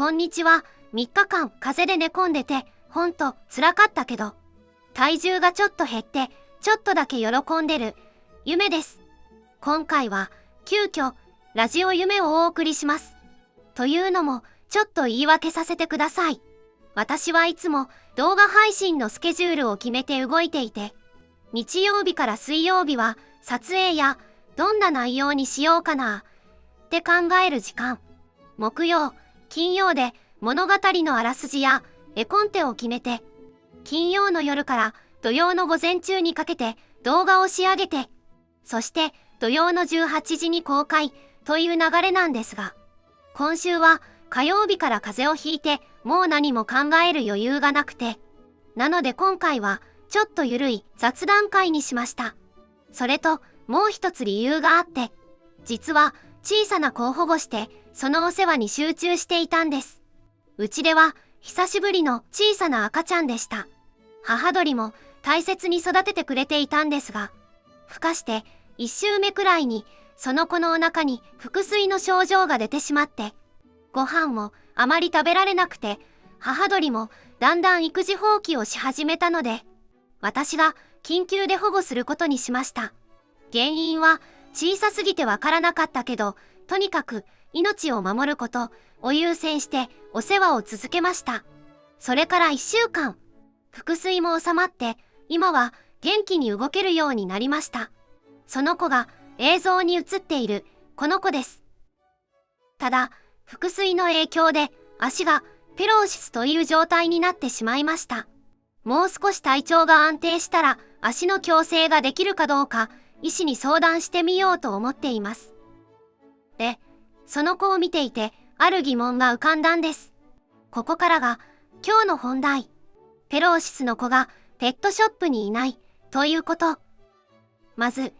こんにちは。3日間風邪で寝込んでて、ほんと辛かったけど、体重がちょっと減って、ちょっとだけ喜んでる、夢です。今回は、急遽、ラジオ夢をお送りします。というのも、ちょっと言い訳させてください。私はいつも動画配信のスケジュールを決めて動いていて、日曜日から水曜日は撮影やどんな内容にしようかなって考える時間。木曜、金曜で物語のあらすじや絵コンテを決めて、金曜の夜から土曜の午前中にかけて動画を仕上げて、そして土曜の18時に公開という流れなんですが、今週は火曜日から風邪をひいてもう何も考える余裕がなくて、なので今回はちょっとゆるい雑談会にしました。それともう一つ理由があって、実は小さな子を保護してそのお世話に集中していたんです。うちでは久しぶりの小さな赤ちゃんでした。母鳥も大切に育ててくれていたんですが、孵化して1週目くらいにその子のお腹に腹水の症状が出てしまって、ご飯もあまり食べられなくて、母鳥もだんだん育児放棄をし始めたので、私が緊急で保護することにしました。原因は小さすぎてわからなかったけど、とにかく命を守ることを優先してお世話を続けました。それから1週間、腹水も収まって、今は元気に動けるようになりました。その子が映像に映っているこの子です。ただ、腹水の影響で足がペローシスという状態になってしまいました。もう少し体調が安定したら足の矯正ができるかどうか医師に相談してみようと思っています。で、その子を見ていてある疑問が浮かんだんです。ここからが今日の本題。ペローシスの子がペットショップにいないということ。まず、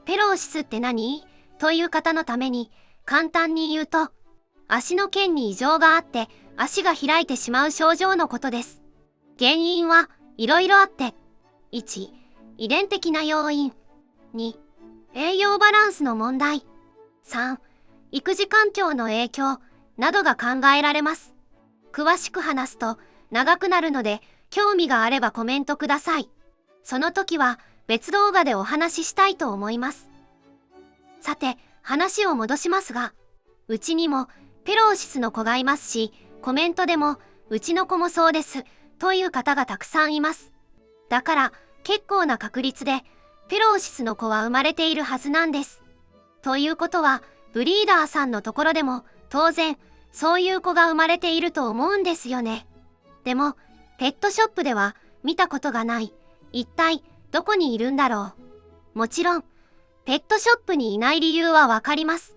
ペローシスって何？という方のために簡単に言うと、足の腱に異常があって足が開いてしまう症状のことです。原因はいろいろあって、1、遺伝的な要因。2、栄養バランスの問題。3、育児環境の影響などが考えられます。詳しく話すと長くなるので、興味があればコメントください。その時は別動画でお話ししたいと思います。さて、話を戻しますが、うちにもペローシスの子がいますし、コメントでもうちの子もそうですという方がたくさんいます。だから結構な確率でペローシスの子は生まれているはずなんです。ということはブリーダーさんのところでも当然そういう子が生まれていると思うんですよね。でもペットショップでは見たことがない。一体どこにいるんだろう。もちろんペットショップにいない理由はわかります。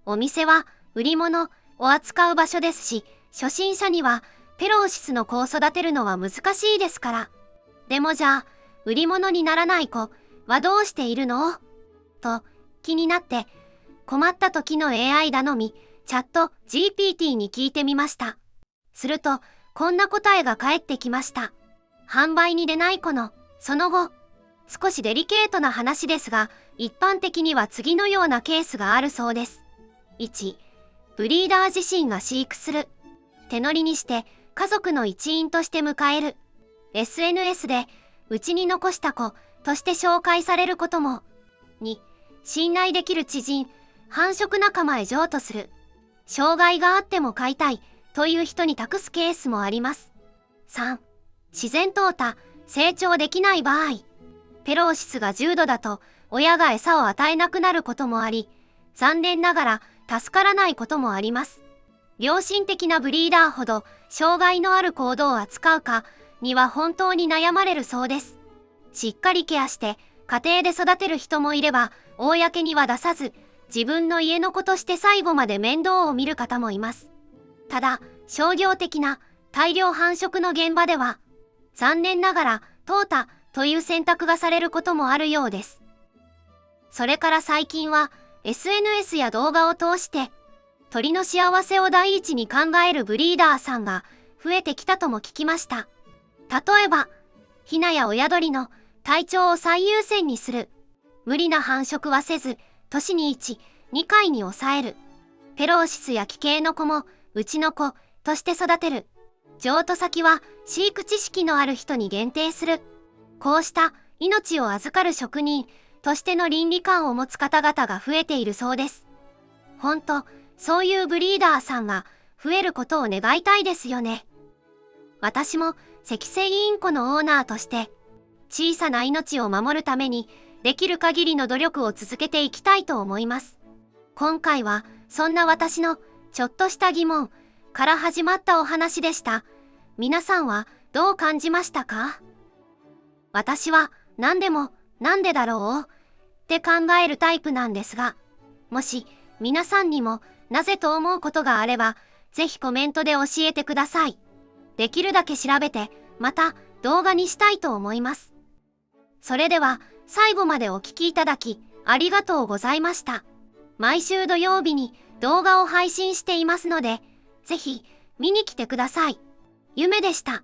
お店は売り物を扱う場所ですし、初心者にはペローシスの子を育てるのは難しいですから。でもじゃあ売り物にならない子はどうしているの？と気になって困った時の AI 頼みチャット GPT に聞いてみました。するとこんな答えが返ってきました。販売に出ない子のその後、少しデリケートな話ですが、一般的には次のようなケースがあるそうです。1、ブリーダー自身が飼育する。手乗りにして家族の一員として迎える。SNS でうちに残した子として紹介されることも。2、信頼できる知人、繁殖仲間へ譲渡する。障害があっても飼いたいという人に託すケースもあります。3、自然淘汰、成長できない場合。ペローシスが重度だと親が餌を与えなくなることもあり、残念ながら助からないこともあります。良心的なブリーダーほど障害のある行動を扱うかには本当に悩まれるそうです。しっかりケアして家庭で育てる人もいれば、公には出さず自分の家の子として最後まで面倒を見る方もいます。ただ商業的な大量繁殖の現場では残念ながら淘汰という選択がされることもあるようです。それから最近は SNS や動画を通して鳥の幸せを第一に考えるブリーダーさんが増えてきたとも聞きました。例えば、ヒナや親鳥の体調を最優先にする。無理な繁殖はせず、年に1、2回に抑える。ペローシスや奇形の子も、うちの子、として育てる。譲渡先は飼育知識のある人に限定する。こうした命を預かる職人としての倫理観を持つ方々が増えているそうです。ほんと、そういうブリーダーさんは増えることを願いたいですよね。私もセキセイインコのオーナーとして、小さな命を守るためにできる限りの努力を続けていきたいと思います。今回はそんな私のちょっとした疑問から始まったお話でした。皆さんはどう感じましたか？私は何でもなんでだろうって考えるタイプなんですが、もし皆さんにもなぜと思うことがあれば、ぜひコメントで教えてください。できるだけ調べて、また動画にしたいと思います。それでは最後までお聞きいただきありがとうございました。毎週土曜日に動画を配信していますので、ぜひ見に来てください。ゆめでした。